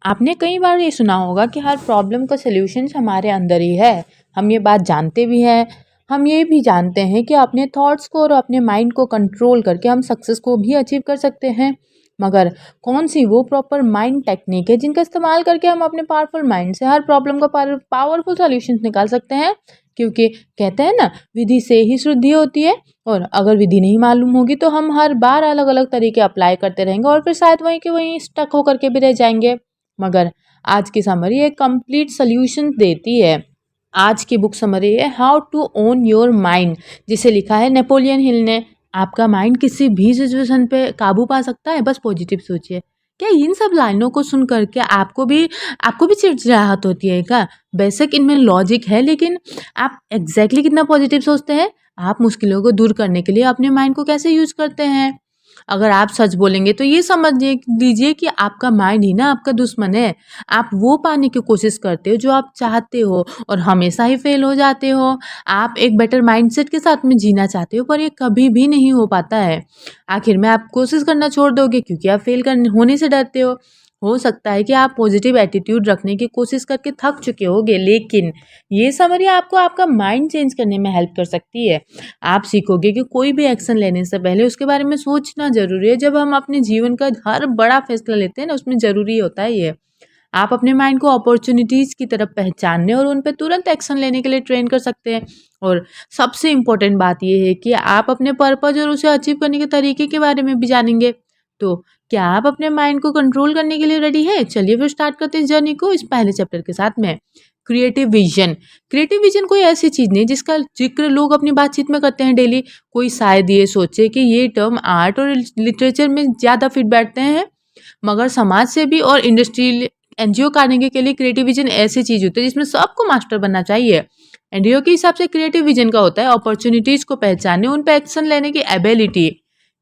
आपने कई बार ये सुना होगा कि हर प्रॉब्लम का सॉल्यूशन हमारे अंदर ही है। हम ये बात जानते भी हैं। हम ये भी जानते हैं कि अपने थॉट्स को और अपने माइंड को कंट्रोल करके हम सक्सेस को भी अचीव कर सकते हैं। मगर कौन सी वो प्रॉपर माइंड टेक्निक है जिनका इस्तेमाल करके हम अपने पावरफुल माइंड से हर प्रॉब्लम का पावरफुल सॉल्यूशन निकाल सकते हैं? क्योंकि कहते हैं ना, विधि से ही शुद्धि होती है। और अगर विधि नहीं मालूम होगी तो हम हर बार अलग अलग तरीके अप्लाई करते रहेंगे और फिर शायद वहीं के वहीं स्टक होकर के भी रह जाएंगे। मगर आज की समरी एक कंप्लीट सॉल्यूशन देती है। आज की बुक समरी है how to own your mind, जिसे लिखा है नेपोलियन हिल ने। आपका माइंड किसी भी सिचुएशन पे काबू पा सकता है, बस पॉजिटिव सोचिए। क्या इन सब लाइनों को सुन करके आपको भी चिड़चिड़ाहट होती है क्या? बेशक इनमें लॉजिक है, लेकिन आप एग्जैक्टली कितना पॉजिटिव सोचते हैं? आप मुश्किलों को दूर करने के लिए अपने माइंड को कैसे यूज करते हैं? अगर आप सच बोलेंगे तो ये समझ लीजिए कि आपका माइंड ही ना आपका दुश्मन है। आप वो पाने की कोशिश करते हो जो आप चाहते हो और हमेशा ही फेल हो जाते हो। आप एक बेटर माइंडसेट के साथ में जीना चाहते हो, पर ये कभी भी नहीं हो पाता है। आखिर में आप कोशिश करना छोड़ दोगे क्योंकि आप फेल करने होने से डरते हो सकता है कि आप पॉजिटिव एटीट्यूड रखने की कोशिश करके थक चुके होगे, लेकिन ये समझिए आपको आपका माइंड चेंज करने में हेल्प कर सकती है। आप सीखोगे कि कोई भी एक्शन लेने से पहले उसके बारे में सोचना ज़रूरी है। जब हम अपने जीवन का हर बड़ा फैसला लेते हैं ना, उसमें ज़रूरी होता है ये। आप अपने माइंड को अपॉर्चुनिटीज़ की तरफ पहचानने और उन पे तुरंत एक्शन लेने के लिए ट्रेन कर सकते हैं। और सबसे इम्पोर्टेंट बात ये है कि आप अपने पर्पज़ और उसे अचीव करने के तरीके के बारे में भी जानेंगे। तो क्या आप अपने माइंड को कंट्रोल करने के लिए रेडी है? चलिए फिर स्टार्ट करते हैं इस जर्नी को इस पहले चैप्टर के साथ में। Creative vision. क्रिएटिव विजन कोई ऐसी चीज़ नहीं जिसका जिक्र लोग अपनी बातचीत में करते हैं डेली। कोई शायद ये सोचे कि ये टर्म आर्ट और लिटरेचर में ज़्यादा फिट बैठते हैं, मगर समाज से भी और इंडस्ट्रियल एनजीओ कार्नेगी के लिए क्रिएटिव विजन ऐसी चीज़ होती है जिसमें सबको मास्टर बनना चाहिए। एनजीओ के हिसाब से क्रिएटिव विजन का होता है अपॉर्चुनिटीज़ को पहचानने, उन पे एक्शन लेने की एबिलिटी।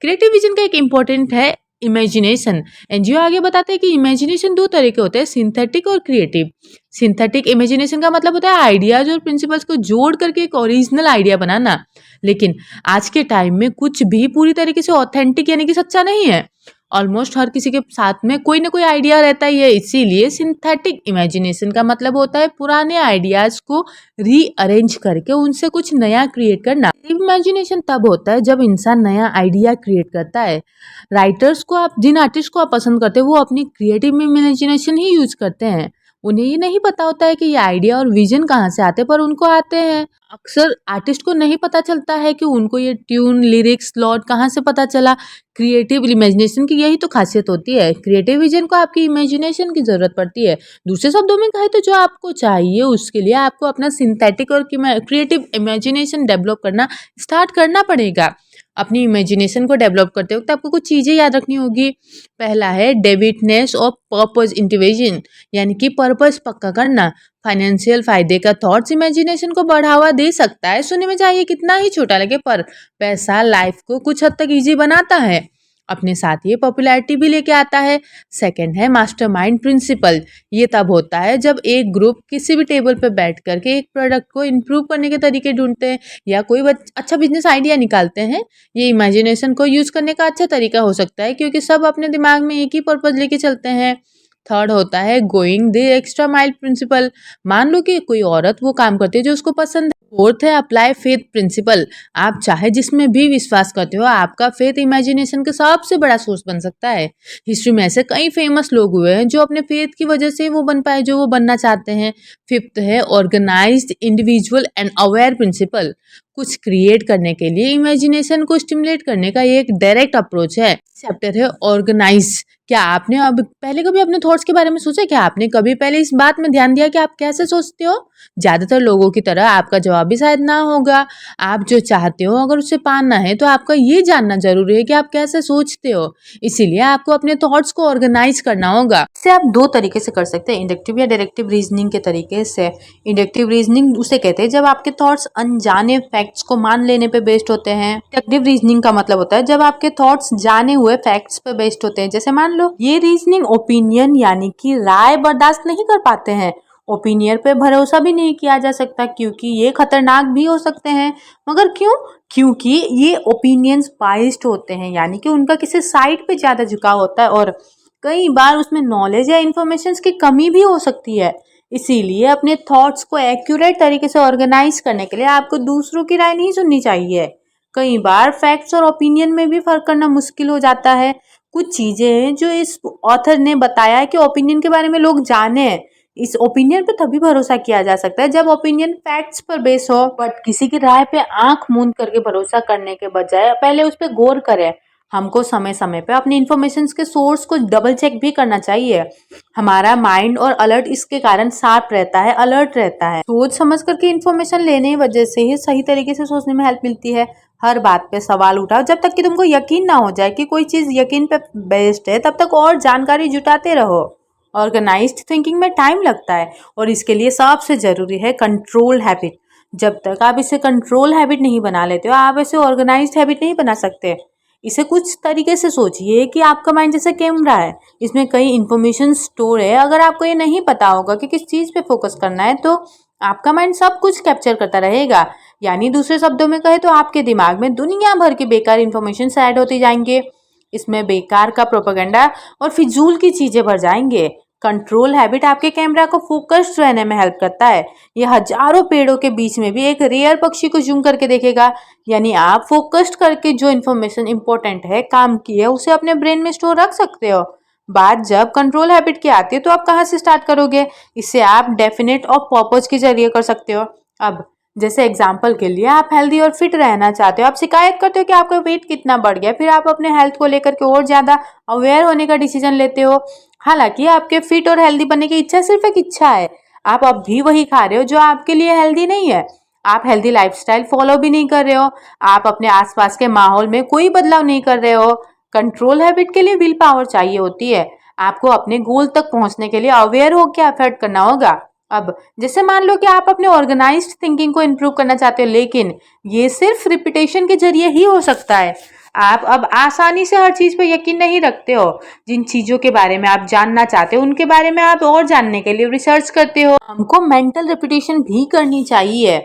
क्रिएटिव विजन का एक इम्पोर्टेंट है इमेजिनेशन। एनजीओ आगे बताते हैं कि इमेजिनेशन दो तरह के होते हैं, सिंथेटिक और क्रिएटिव। सिंथेटिक इमेजिनेशन का मतलब होता है आइडियाज और प्रिंसिपल्स को जोड़ करके एक ओरिजिनल आइडिया बनाना। लेकिन आज के टाइम में कुछ भी पूरी तरीके से ऑथेंटिक यानी कि सच्चा नहीं है। ऑलमोस्ट हर किसी के साथ में कोई ना कोई आइडिया रहता ही है। इसीलिए सिंथेटिक इमेजिनेशन का मतलब होता है पुराने आइडियाज को रीअरेंज करके उनसे कुछ नया क्रिएट करना। इमेजिनेशन तब होता है जब इंसान नया आइडिया क्रिएट करता है। राइटर्स को आप जिन आर्टिस्ट को आप पसंद करते हो वो अपनी क्रिएटिव इमेजिनेशन ही यूज करते हैं। उन्हें ये नहीं पता होता है कि ये आइडिया और विजन कहाँ से आते हैं, पर उनको आते हैं। अक्सर आर्टिस्ट को नहीं पता चलता है कि उनको ये ट्यून, लिरिक्स, स्लॉट कहाँ से पता चला। क्रिएटिव इमेजिनेशन की यही तो खासियत होती है। क्रिएटिव विजन को आपकी इमेजिनेशन की ज़रूरत पड़ती है। दूसरे शब्दों में कहे तो जो आपको चाहिए उसके लिए आपको अपना सिंथेटिक और क्रिएटिव इमेजिनेशन डेवलप करना स्टार्ट करना पड़ेगा। अपनी इमेजिनेशन को डेवलप करते वक्त आपको कुछ चीज़ें याद रखनी होगी। पहला है डेविडनेस ऑफ पर्पस इंटिविजन, यानी कि पर्पस पक्का करना। फाइनेंशियल फायदे का थॉट्स इमेजिनेशन को बढ़ावा दे सकता है। सुनने में चाहिए कितना ही छोटा लगे, पर पैसा लाइफ को कुछ हद तक इजी बनाता है, अपने साथ ये पॉपुलैरिटी भी लेके आता है। सेकंड है मास्टरमाइंड प्रिंसिपल। ये तब होता है जब एक ग्रुप किसी भी टेबल पर बैठ करके एक प्रोडक्ट को इम्प्रूव करने के तरीके ढूंढते हैं या कोई अच्छा बिजनेस आइडिया निकालते हैं। ये इमेजिनेशन को यूज़ करने का अच्छा तरीका हो सकता है क्योंकि सब अपने दिमाग में एक ही पर्पज़ लेके चलते हैं। थर्ड होता है going the extra mile principle. मान लो कि कोई औरत वो काम करती है जो उसको पसंद है। फोर्थ है अप्लाई फेथ प्रिंसिपल। आप चाहे जिसमें भी विश्वास करते हो, आपका फेथ इमेजिनेशन का सबसे बड़ा सोर्स बन सकता है। हिस्ट्री में ऐसे कई फेमस लोग हुए हैं जो अपने फेथ की वजह से वो बन पाए जो वो बनना चाहते हैं। फिफ्थ है organised individual and aware principle. कुछ क्रिएट करने के लिए इमेजिनेशन को स्टिमुलेट करने का ये एक डायरेक्ट अप्रोच है। चैप्टर है ऑर्गेनाइज। क्या आपने अब पहले कभी अपने थॉट्स के बारे में सोचा? क्या आपने कभी पहले इस बात में ध्यान दिया कि आप कैसे सोचते हो? ज़्यादातर लोगों की तरह आपका जवाब भी शायद ना होगा। आप जो चाहते हो अगर उसे पाना है तो आपका ये जानना जरूरी है कि आप कैसे सोचते हो। इसीलिए आपको अपने थॉट्स को ऑर्गेनाइज करना होगा। इसे आप दो तरीके से कर सकते हैं, इंडक्टिव या डायरेक्टिव रीजनिंग के तरीके से। इंडक्टिव रीजनिंग उसे कहते हैं जब आपके थॉट्स अनजाने फैक्ट्स को मान लेने पे बेस्ड होते हैं। इंडक्टिव रीजनिंग का मतलब होता है जब आपके थॉट्स जाने हुए फैक्ट्स पे बेस्ड होते हैं। जैसे मान लो ये रीजनिंग ओपिनियन यानी कि राय बर्दाश्त नहीं कर पाते हैं। ओपिनियन पे भरोसा भी नहीं किया जा सकता क्योंकि ये खतरनाक भी हो सकते हैं। मगर क्यों? क्योंकि ये ओपिनियंस बाइस्ड होते हैं, यानी कि उनका किसी साइड पे ज़्यादा झुकाव होता है। और कई बार उसमें नॉलेज या इन्फॉर्मेशन की कमी भी हो सकती है। इसीलिए अपने थॉट्स को एक्यूरेट तरीके से ऑर्गेनाइज करने के लिए आपको दूसरों की राय नहीं सुननी चाहिए। कई बार फैक्ट्स और ओपिनियन में भी फर्क करना मुश्किल हो जाता है। कुछ चीजें हैं जो इस ऑथर ने बताया है कि ओपिनियन के बारे में लोग जाने। इस ओपिनियन पे तभी भरोसा किया जा सकता है जब ओपिनियन फैक्ट्स पर बेस हो। बट किसी की राय पे आंख मूंद करके भरोसा करने के बजाय पहले उस पर गौर करें। हमको समय समय पे अपनी इन्फॉर्मेशन के सोर्स को डबल चेक भी करना चाहिए। हमारा माइंड और अलर्ट इसके कारण शार्प रहता है, अलर्ट रहता है। सोच समझ करके इन्फॉर्मेशन लेने की वजह से ही सही तरीके से सोचने में हेल्प मिलती है। हर बात पे सवाल उठाओ जब तक कि तुमको यकीन ना हो जाए कि कोई चीज यकीन पे बेस्ड है, तब तक और जानकारी जुटाते रहो। ऑर्गेनाइज्ड थिंकिंग में टाइम लगता है और इसके लिए सबसे जरूरी है कंट्रोल हैबिट। जब तक आप इसे कंट्रोल हैबिट नहीं बना लेते हो, आप इसे ऑर्गेनाइज्ड हैबिट नहीं बना सकते। इसे कुछ तरीके से सोचिए कि आपका माइंड जैसे कैमरा है, इसमें कई इंफॉर्मेशन स्टोर है। अगर आपको ये नहीं पता होगा कि किस चीज़ पे फोकस करना है, तो आपका माइंड सब कुछ कैप्चर करता रहेगा। यानी दूसरे शब्दों में कहे तो आपके दिमाग में दुनिया भर की बेकार इंफॉर्मेशन ऐड होती जाएंगे। इसमें बेकार का प्रोपेगेंडा और फिजूल की चीजें भर जाएंगे। कंट्रोल हैबिट आपके कैमरा को फोकस्ड रहने में हेल्प करता है। ये हजारों पेड़ों के बीच में भी एक रेयर पक्षी को जूम करके देखेगा। यानी आप फोकस्ड करके जो इन्फॉर्मेशन इंपॉर्टेंट है, काम की है, उसे अपने ब्रेन में स्टोर रख सकते हो। बात जब कंट्रोल हैबिट की आती है तो आप कहाँ से स्टार्ट करोगे? इसे आप डेफिनेट और पर्पज के जरिए कर सकते हो। अब जैसे एग्जाम्पल के लिए आप हेल्दी और फिट रहना चाहते हो, आप शिकायत करते हो कि आपका वेट कितना बढ़ गया, फिर आप अपने हेल्थ को लेकर के और ज्यादा अवेयर होने का डिसीजन लेते हो। हालांकि आपके फिट और हेल्दी बनने की इच्छा सिर्फ एक इच्छा है, आप अब भी वही खा रहे हो जो आपके लिए हेल्दी नहीं है। आप हेल्दी लाइफस्टाइल फॉलो भी नहीं कर रहे हो, आप अपने आसपास के माहौल में कोई बदलाव नहीं कर रहे हो। कंट्रोल हैबिट के लिए विल पावर चाहिए होती है। आपको अपने गोल तक पहुंचने के लिए अवेयर होकर एफर्ट करना होगा। अब जैसे मान लो कि आप अपने ऑर्गेनाइज्ड थिंकिंग को इम्प्रूव करना चाहते हो, लेकिन ये सिर्फ रिपीटेशन के जरिए ही हो सकता है। आप अब आसानी से हर चीज पे यकीन नहीं रखते हो। जिन चीजों के बारे में आप जानना चाहते हो, उनके बारे में आप और जानने के लिए रिसर्च करते हो। हमको मेंटल रिपीटेशन भी करनी चाहिए,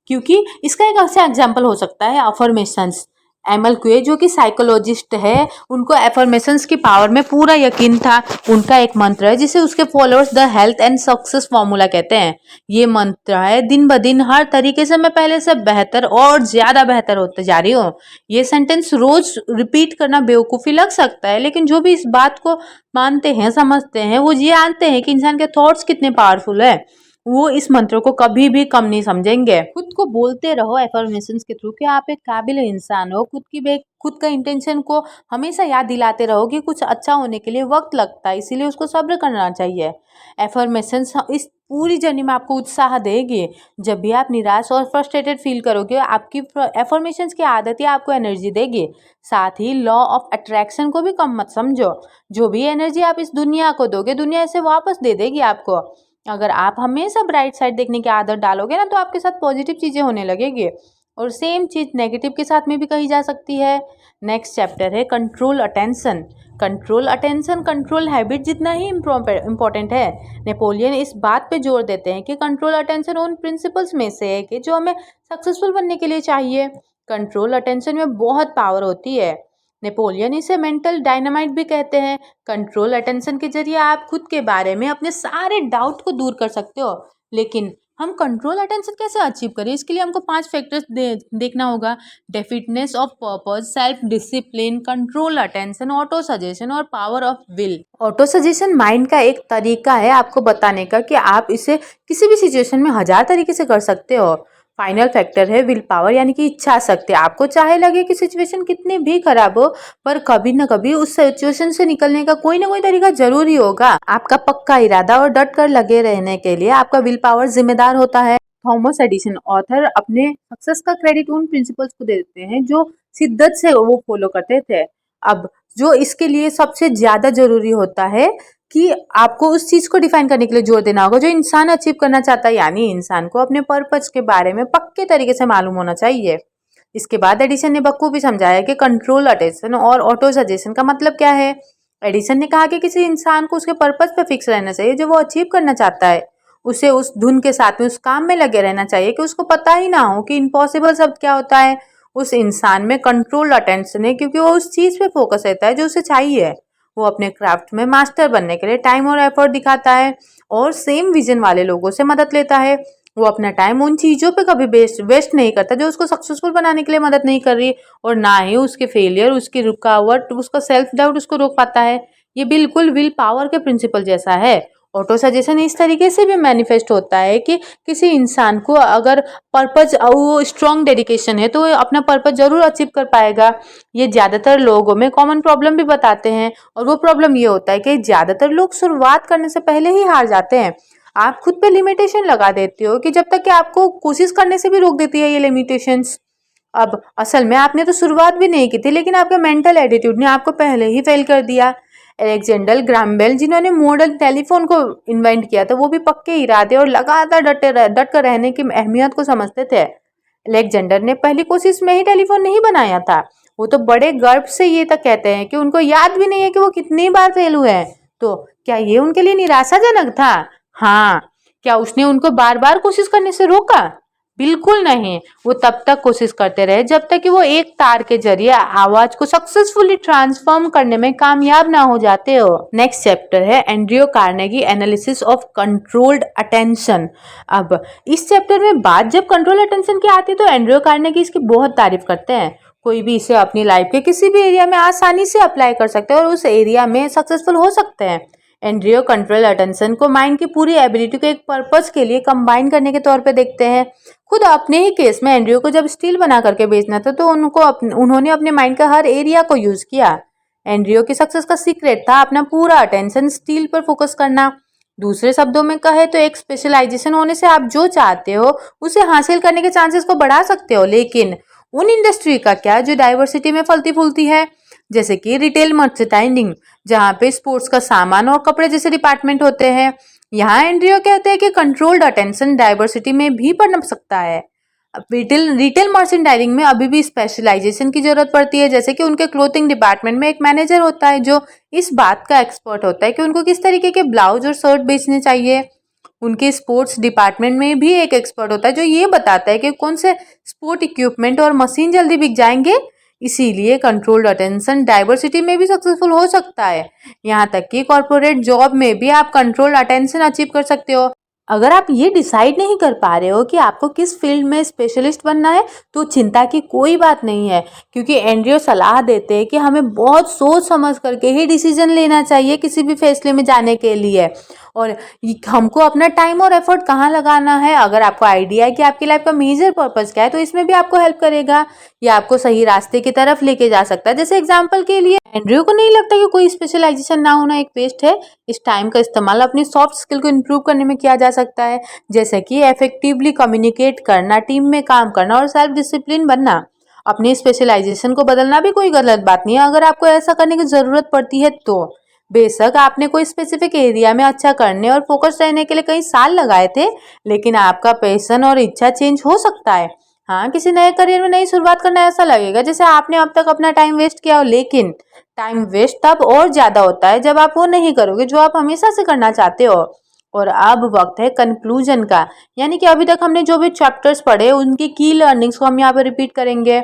क्योंकि इसका एक अच्छा एग्जाम्पल हो सकता है अफर्मेशंस। एमएल क्वे जो कि साइकोलॉजिस्ट है, उनको एफर्मेशंस की पावर में पूरा यकीन था। उनका एक मंत्र है जिसे उसके followers the health and success formula कहते हैं। ये मंत्र है, दिन ब दिन हर तरीके से मैं पहले से बेहतर और ज्यादा बेहतर होते जा रही हूँ। ये सेंटेंस रोज रिपीट करना बेवकूफ़ी लग सकता है, लेकिन जो भी इस बात को मानते हैं, समझते हैं, वो ये जानते हैं कि इंसान के थॉट्स कितने पावरफुल है, वो इस मंत्र को कभी भी कम नहीं समझेंगे। खुद को बोलते रहो एफर्मेशंस के थ्रू कि आप एक काबिल इंसान हो। खुद का इंटेंशन को हमेशा याद दिलाते रहो कि कुछ अच्छा होने के लिए वक्त लगता है, इसीलिए उसको सब्र करना चाहिए। एफर्मेशंस इस पूरी जर्नी में आपको उत्साह देगी। जब भी आप निराश और फ्रस्ट्रेटेड फील करोगे, आपकी एफर्मेशंस की आदत ही आपको एनर्जी देगी। साथ ही लॉ ऑफ अट्रैक्शन को भी कम मत समझो। जो भी एनर्जी आप इस दुनिया को दोगे, दुनिया इसे वापस दे देगी आपको। अगर आप हमेशा ब्राइट साइड देखने की आदत डालोगे ना, तो आपके साथ पॉजिटिव चीजें होने लगेगी। और सेम चीज नेगेटिव के साथ में भी कही जा सकती है। नेक्स्ट चैप्टर है control attention. Control attention control habit जितना ही इम्पोर्टेंट है। नेपोलियन इस बात पे जोर देते हैं कि कंट्रोल अटेंशन उन प्रिंसिपल्स में से है कि जो हमें सक्सेसफुल बनने के लिए चाहिए। कंट्रोल अटेंशन में बहुत पावर होती है। नेपोलियन इसे मेंटल डायनामाइट भी कहते हैं। कंट्रोल अटेंशन के जरिए आप खुद के बारे में अपने सारे डाउट को दूर कर सकते हो। लेकिन हम कंट्रोल अटेंशन कैसे अचीव करें? इसके लिए हमको 5 फैक्टर्स देखना होगा। Definiteness of purpose, self discipline, control attention, autosuggestion और power of will. Autosuggestion mind का एक तरीका है आपको बताने का कि आप इसे किसी भी सिचुएशन में 1000 तरीके से कर सकते हो। फाइनल फैक्टर है विल पावर, यानी कि इच्छा शक्ति। आपको चाहे लगे कि सिचुएशन कितनी भी खराब हो, पर कभी ना कभी उस सिचुएशन से निकलने का कोई ना कोई तरीका जरूरी होगा। आपका पक्का इरादा और डट कर लगे रहने के लिए आपका विल पावर जिम्मेदार होता है। थॉमस एडिसन ऑथर अपने सक्सेस का क्रेडिट उन प्रिंसिपल्स को देते हैं जो शिद्दत से वो फॉलो करते थे। अब जो इसके लिए सबसे ज्यादा जरूरी होता है कि आपको उस चीज को डिफाइन करने के लिए जोर देना होगा जो इंसान अचीव करना चाहता है। यानी इंसान को अपने पर्पज के बारे में पक्के तरीके से मालूम होना चाहिए। इसके बाद एडिसन ने बखूबी समझाया कि कंट्रोल अटेंशन और ऑटो सजेशन का मतलब क्या है। एडिसन ने कहा कि किसी इंसान को उसके पर्पज पे फिक्स रहना चाहिए जो वो अचीव करना चाहता है। उसे उस धुन के साथ में उस काम में लगे रहना चाहिए कि उसको पता ही ना हो कि इम्पॉसिबल शब्द क्या होता है। उस इंसान में कंट्रोल अटेंशन है, क्योंकि वो उस चीज पे फोकस रहता है जो उसे चाहिए। वो अपने क्राफ्ट में मास्टर बनने के लिए टाइम और एफर्ट दिखाता है और सेम विजन वाले लोगों से मदद लेता है। वो अपना टाइम उन चीज़ों पे कभी वेस्ट नहीं करता जो उसको सक्सेसफुल बनाने के लिए मदद नहीं कर रही, और ना ही उसके फेलियर, उसकी रुकावट, उसका सेल्फ डाउट उसको रोक पाता है। ये बिल्कुल विल पावर के प्रिंसिपल जैसा है। ऑटो सजेशन इस तरीके से भी मैनिफेस्ट होता है कि किसी इंसान को अगर पर्पज, वो स्ट्रॉन्ग डेडिकेशन है तो वो अपना पर्पज जरूर अचीव कर पाएगा। ये ज़्यादातर लोगों में कॉमन प्रॉब्लम भी बताते हैं, और वो प्रॉब्लम ये होता है कि ज़्यादातर लोग शुरुआत करने से पहले ही हार जाते हैं। आप खुद पे लिमिटेशन लगा देते हो कि जब तक कि आपको कोशिश करने से भी रोक देती है ये लिमिटेशंस। अब असल में आपने तो शुरुआत भी नहीं की थी, लेकिन आपके मेंटल एटीट्यूड ने आपको पहले ही फेल कर दिया। अलेक्जेंडर ग्राहम बेल, जिन्होंने मॉडर्न टेलीफोन को इन्वेंट किया था, वो भी पक्के इरादे और लगातार डट कर रहने की अहमियत को समझते थे। अलेक्जेंडर ने पहली कोशिश में ही टेलीफोन नहीं बनाया था। वो तो बड़े गर्व से ये तक कहते हैं कि उनको याद भी नहीं है कि वो कितनी बार फेल हुए हैं। तो क्या ये उनके लिए निराशाजनक था? हाँ। क्या उसने उनको बार बार कोशिश करने से रोका? बिल्कुल नहीं। वो तब तक कोशिश करते रहे जब तक कि वो एक तार के जरिए आवाज को सक्सेसफुली ट्रांसफॉर्म करने में कामयाब ना हो जाते हो। नेक्स्ट चैप्टर है Andrew Carnegie analysis of controlled attention. अब इस चैप्टर में बात जब कंट्रोल अटेंशन की आती है तो एंड्रियो कार्नेगी इसकी बहुत तारीफ करते हैं। कोई भी इसे अपनी लाइफ के किसी भी एरिया में आसानी से अप्लाई कर सकते हैं और उस एरिया में सक्सेसफुल हो सकते हैं। एंड्रियो कंट्रोल अटेंशन को माइंड की पूरी एबिलिटी को एक पर्पस के लिए कंबाइन करने के तौर पे देखते हैं। खुद अपने ही केस में एंड्रियो को जब स्टील बना करके बेचना था तो उन्होंने अपने माइंड का हर एरिया को यूज किया। एंड्रियो की सक्सेस का सीक्रेट था अपना पूरा अटेंशन स्टील पर फोकस करना। दूसरे शब्दों में कहे तो एक स्पेशलाइजेशन होने से आप जो चाहते हो उसे हासिल करने के चांसेस को बढ़ा सकते हो, लेकिन उन इंडस्ट्री का क्या जो डाइवर्सिटी में फलती फूलती है, जैसे कि रिटेल मर्चेंडाइजिंग, जहाँ पे स्पोर्ट्स का सामान और कपड़े जैसे डिपार्टमेंट होते हैं। यहाँ एंड्रियो कहते हैं कि कंट्रोल्ड अटेंशन डाइवर्सिटी में भी पनप सकता है। अब रिटेल मर्चेंडाइजिंग में अभी भी स्पेशलाइजेशन की जरूरत पड़ती है, जैसे कि उनके क्लोथिंग डिपार्टमेंट में एक मैनेजर होता है जो इस बात का एक्सपर्ट होता है कि उनको किस तरीके के ब्लाउज और शर्ट बेचने चाहिए। उनके स्पोर्ट्स डिपार्टमेंट में भी एक एक्सपर्ट होता है जो ये बताता है कि कौन से स्पोर्ट इक्विपमेंट और मशीन जल्दी बिक जाएंगे। इसीलिए कंट्रोल्ड अटेंशन डाइवर्सिटी में भी सक्सेसफुल हो सकता है। यहाँ तक कि कॉर्पोरेट जॉब में भी आप कंट्रोल्ड अटेंशन अचीव कर सकते हो। अगर आप ये डिसाइड नहीं कर पा रहे हो कि आपको किस फील्ड में स्पेशलिस्ट बनना है तो चिंता की कोई बात नहीं है, क्योंकि एंड्रियो सलाह देते हैं कि हमें बहुत सोच समझ करके ही डिसीजन लेना चाहिए किसी भी फैसले में जाने के लिए, और हमको अपना टाइम और एफर्ट कहाँ लगाना है। अगर आपको आइडिया है कि आपकी लाइफ का मेजर पर्पस क्या है तो इसमें भी आपको हेल्प करेगा, या आपको सही रास्ते की तरफ लेके जा सकता है। जैसे एग्जाम्पल के लिए एंड्रियो को नहीं लगता कि कोई स्पेशलाइजेशन ना होना एक वेस्ट है। इस टाइम का इस्तेमाल अपनी सॉफ्ट स्किल को इम्प्रूव करने में किया जा सकता है, जैसे कि इफेक्टिवली कम्युनिकेट करना, टीम में काम करना और सेल्फ डिसिप्लिन बनना। अपनी स्पेशलाइजेशन को बदलना भी कोई गलत बात नहीं है अगर आपको ऐसा करने की जरूरत पड़ती है तो। बेशक आपने कोई स्पेसिफिक एरिया में अच्छा करने और फोकस रहने के लिए कई साल लगाए थे, लेकिन आपका पैशन और इच्छा चेंज हो सकता है। हाँ, किसी नए करियर में नई शुरुआत करना ऐसा लगेगा जैसे आपने अब तक अपना टाइम वेस्ट किया हो, लेकिन टाइम वेस्ट तब और ज्यादा होता है जब आप वो नहीं करोगे जो आप हमेशा से करना चाहते हो। और अब वक्त है कंक्लूजन का, यानी कि अभी तक हमने जो भी चैप्टर्स पढ़े उनकी की लर्निंग्स को हम यहाँ पे रिपीट करेंगे।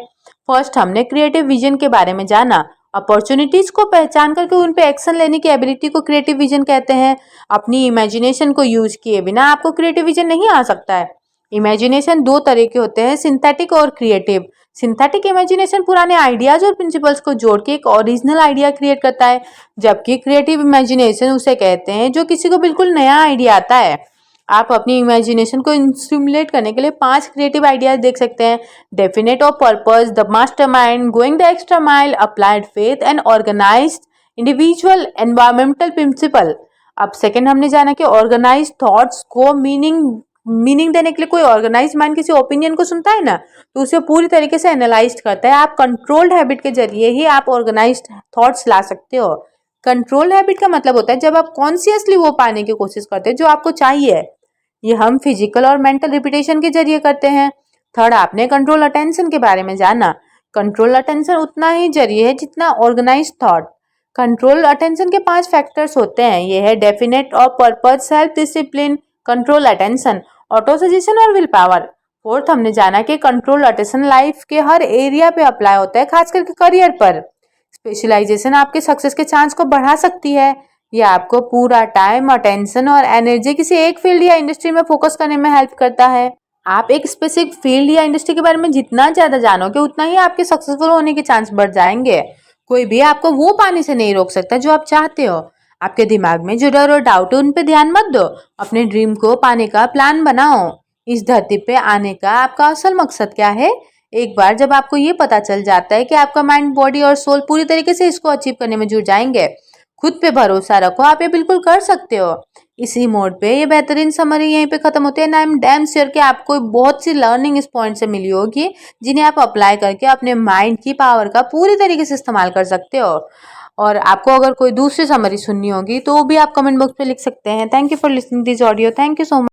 फर्स्ट हमने क्रिएटिव विजन के बारे में जाना। अपॉर्चुनिटीज को पहचान करके उन पे एक्शन लेने की एबिलिटी को क्रिएटिव विजन कहते हैं। अपनी इमेजिनेशन को यूज किए बिना आपको क्रिएटिव विजन नहीं आ सकता है। इमेजिनेशन दो तरह के होते हैं, सिंथेटिक और क्रिएटिव। सिंथेटिक इमेजिनेशन पुराने आइडियाज और प्रिंसिपल्स को जोड़ के एक ओरिजिनल आइडिया क्रिएट करता है, जबकि क्रिएटिव इमेजिनेशन उसे कहते हैं जो किसी को बिल्कुल नया आइडिया आता है। आप अपनी इमेजिनेशन को स्टिमुलेट करने के लिए 5 क्रिएटिव आइडियाज देख सकते हैं। Definite of purpose, the mastermind, going the extra mile, applied faith and organised individual, environmental principle. अब सेकंड हमने जाना कि ऑर्गेनाइज थॉट्स को मीनिंग देने के लिए कोई ऑर्गेनाइज माइंड किसी ओपिनियन को सुनता है ना, तो उसे पूरी तरीके से एनालाइज करता है। आप कंट्रोल्ड हैबिट के जरिए ही आप ऑर्गेनाइज थॉट्स ला सकते हो। कंट्रोल्ड हैबिट का मतलब होता है जब आप कॉन्शियसली वो पाने की कोशिश करते हो जो आपको चाहिए। ये हम फिजिकल और मेंटल रिपीटेशन के जरिए करते हैं। थर्ड आपने कंट्रोल अटेंशन के बारे में जाना। कंट्रोल अटेंशन उतना ही जरिए है जितना ऑर्गेनाइज थॉट। कंट्रोल अटेंशन के 5 फैक्टर्स होते हैं। ये है definite of purpose, self discipline, control attention, autosuggestion और विल पावर। फोर्थ हमने जाना कि कंट्रोल अटेंशन लाइफ के हर एरिया पे अप्लाई होता है, खास करके करियर पर। स्पेशलाइजेशन आपके सक्सेस के चांस को बढ़ा सकती है। ये आपको पूरा टाइम, अटेंशन और एनर्जी किसी एक फील्ड या इंडस्ट्री में फोकस करने में हेल्प करता है। आप एक स्पेसिफिक फील्ड या इंडस्ट्री के बारे में जितना ज़्यादा जानोगे उतना ही आपके सक्सेसफुल होने के चांस बढ़ जाएंगे। कोई भी आपको वो पाने से नहीं रोक सकता जो आप चाहते हो। आपके दिमाग में जो डर और डाउट है उन पे ध्यान मत दो। अपने ड्रीम को पाने का प्लान बनाओ। इस धरती पे आने का आपका असल मकसद क्या है? एक बार जब आपको ये पता चल जाता है कि आपका माइंड, बॉडी और सोल पूरी तरीके से इसको अचीव करने में जुट जाएंगे, खुद पे भरोसा रखो, आप ये बिल्कुल कर सकते हो। इसी मोड पे ये बेहतरीन समरी यहीं पे खत्म होती है। And I am damn sure कि आपको बहुत सी लर्निंग इस पॉइंट से मिली होगी, जिन्हें आप अप्लाई करके अपने माइंड की पावर का पूरी तरीके से इस्तेमाल कर सकते हो। और आपको अगर कोई दूसरी समरी सुननी होगी तो वो भी आप कमेंट बॉक्स पे लिख सकते हैं। Thank you for listening this audio. Thank you so much.